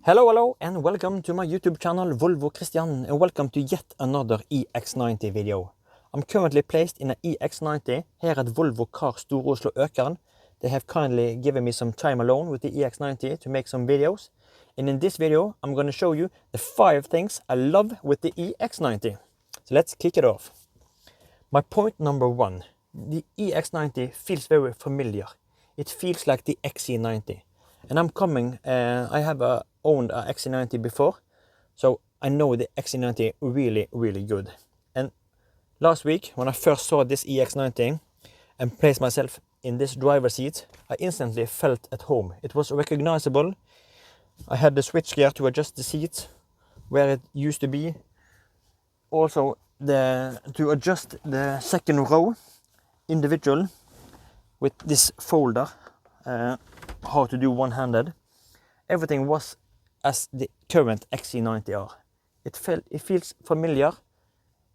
Hello, and welcome to my YouTube channel Volvo Christian, and welcome to yet another EX90 video. I'm currently placed in an EX90 here at Volvo Car Store Oslo Økern. They have kindly given me some time alone with the EX90 to make some videos. And in this video, I'm going to show you the 5 things I love with the EX90. So let's kick it off. My point number 1. The EX90 feels very familiar. It feels like the XC90. And I have owned a XC90 before, so I know the XC90 really good. And last week, when I first saw this EX90 and placed myself in this driver's seat, I instantly felt at home. It was recognizable. I had the switch gear to adjust the seat where it used to be. Also, to adjust the second row individual with this folder, how to do one-handed. Everything was as the current XC90 are. It feels familiar,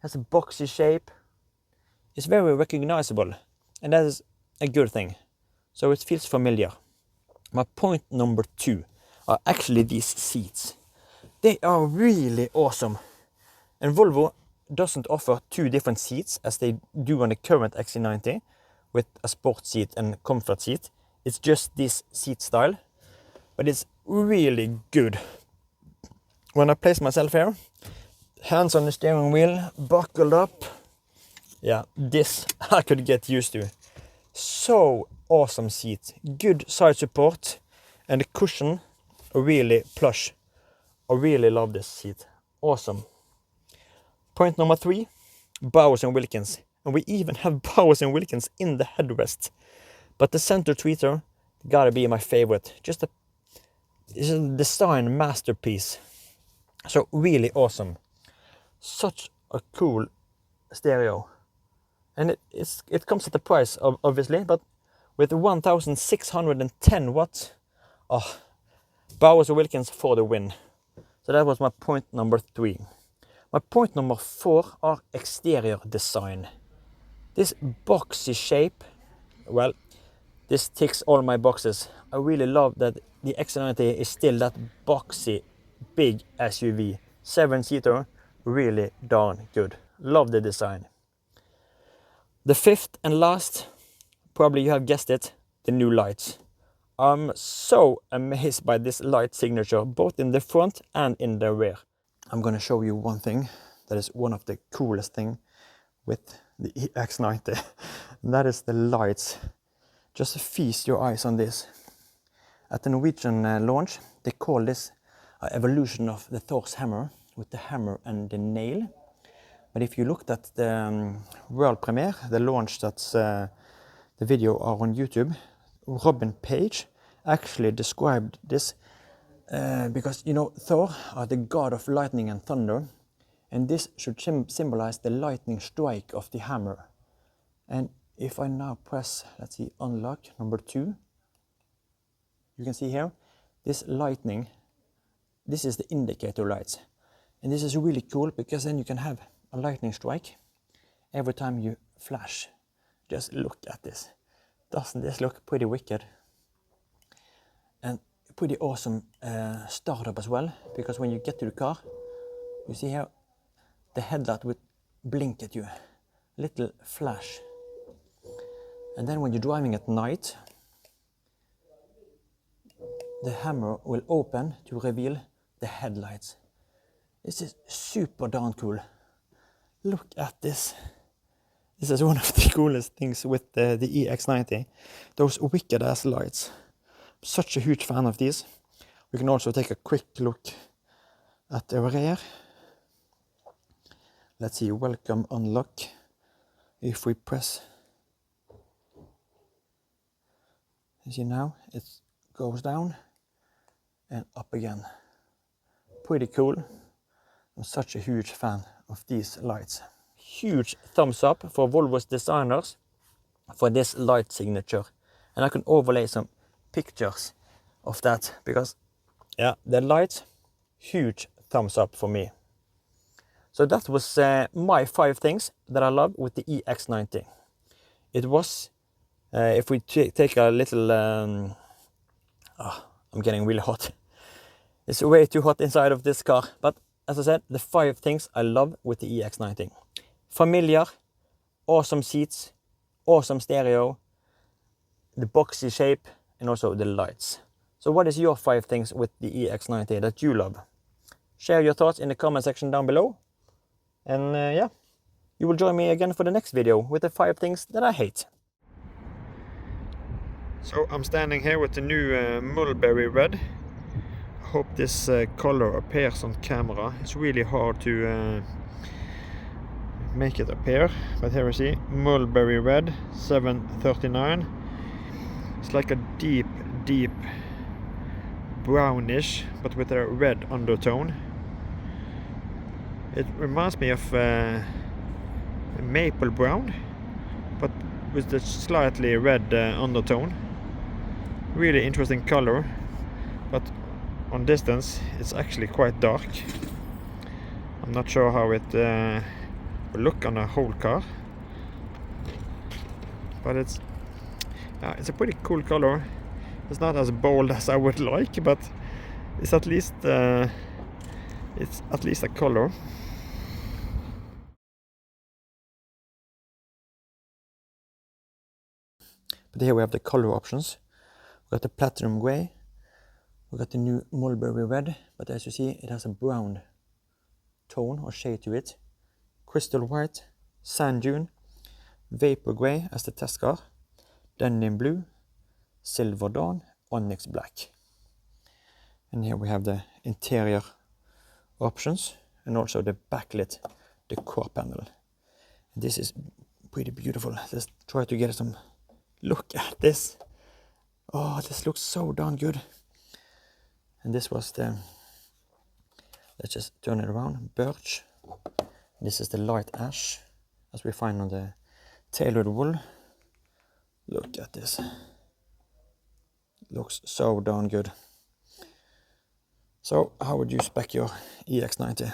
has a boxy shape, it's very recognizable, and that is a good thing. So it feels familiar. My point number 2 are actually these seats. They are really awesome. And Volvo doesn't offer 2 different seats as they do on the current XC90 with a sport seat and comfort seat. It's just this seat style, but it's really good. When I place myself here, hands on the steering wheel, buckled up, yeah, this I could get used to. So awesome seat, good side support, and the cushion really plush. I really love this seat, awesome. Point number 3, Bowers & Wilkins. And we even have Bowers & Wilkins in the headrest. But the center tweeter gotta be my favorite. It's a design masterpiece. So really awesome. Such a cool stereo. And it comes at a price, obviously, but with 1,610 watts, oh, Bowers & Wilkins for the win. So that was my point number 3. My point number 4 are exterior design. This boxy shape, well, this ticks all my boxes. I really love that the XC90 is still that boxy, big SUV. 7-seater, really darn good. Love the design. The 5th and last, probably you have guessed it, the new lights. I'm so amazed by this light signature, both in the front and in the rear. I'm gonna show you one thing that is one of the coolest thing with the EX90, and that is the lights. Just feast your eyes on this. At the Norwegian launch, they call this an evolution of the Thor's hammer, with the hammer and the nail. But if you looked at the world premiere, the launch that's the video are on YouTube, Robin Page actually described this because, you know, Thor are the god of lightning and thunder, and this should symbolize the lightning strike of the hammer. And if I now press, let's see, unlock number 2, you can see here, this lightning, this is the indicator lights. And this is really cool because then you can have a lightning strike every time you flash. Just look at this. Doesn't this look pretty wicked? And pretty awesome startup as well, because when you get to the car, you see here, the headlight would blink at you. Little flash. And then when you're driving at night, the hammer will open to reveal the headlights. This is super darn cool. Look at this. This is one of the coolest things with the EX90. Those wicked ass lights. I'm such a huge fan of these. We can also take a quick look at the rear. Let's see, welcome unlock. If we press, you see now, it goes down and up again. Pretty cool. I'm such a huge fan of these lights. Huge thumbs up for Volvo's designers for this light signature. And I can overlay some pictures of that because, yeah, the lights, huge thumbs up for me. So that was my 5 things that I love with the EX90. It was, if we take a little, I'm getting really hot. It's way too hot inside of this car, but as I said, the 5 things I love with the EX90. Familiar, awesome seats, awesome stereo, the boxy shape, and also the lights. So what is your 5 things with the EX90 that you love? Share your thoughts in the comment section down below. And yeah, you will join me again for the next video with the 5 things that I hate. So I'm standing here with the new mulberry red. I hope this color appears on camera. It's really hard to make it appear, but here we see mulberry red 739. It's like a deep brownish, but with a red undertone. It reminds me of maple brown, but with the slightly red undertone. Really interesting color, but on distance it's actually quite dark. I'm not sure how it will look on a whole car, but it's a pretty cool color. It's not as bold as I would like, but it's at least a color. But here we have the color options. We got the platinum gray, we got the new mulberry red, but as you see it has a brown tone or shade to it. Crystal white, sand dune, vapor gray as the test car, denim blue, silver dawn, onyx black. And here we have the interior options and also the backlit decor panel. This is pretty beautiful. Let's try to get some look at this. Oh, this looks so darn good. And this was the, let's just turn it around, birch. This is the light ash, as we find on the tailored wool. Look at this. Looks so darn good. So, how would you spec your EX90?